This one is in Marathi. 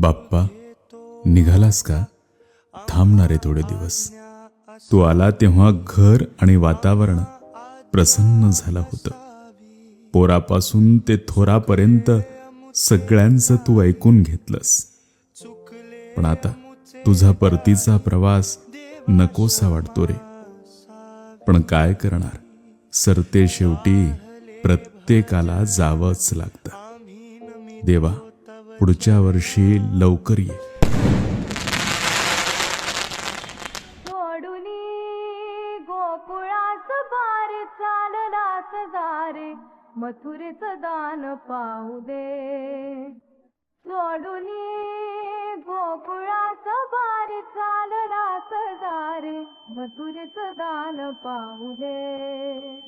बाप्पा, निघालास का? थांबणारे थोडे दिवस. तू आला तेव्हा घर आणि वातावरण प्रसन्न झालं होतं. पोरापासून ते थोरापर्यंत सगळ्यांचं तू ऐकून घेतलंस. पण आता तुझा परतीचा प्रवास नकोसा वाटतो रे. पण काय करणार, सरते शेवटी प्रत्येकाला जावंच लागतं. देवा, पुढच्या वर्षी लवकर ये. सोडुनी गोकुळास बार चाललास दारे, मथुरेचं दान पाहू दे. सोडुनी गोकुळास बार चाललास दारे, मथुरेचं दान पाहू दे.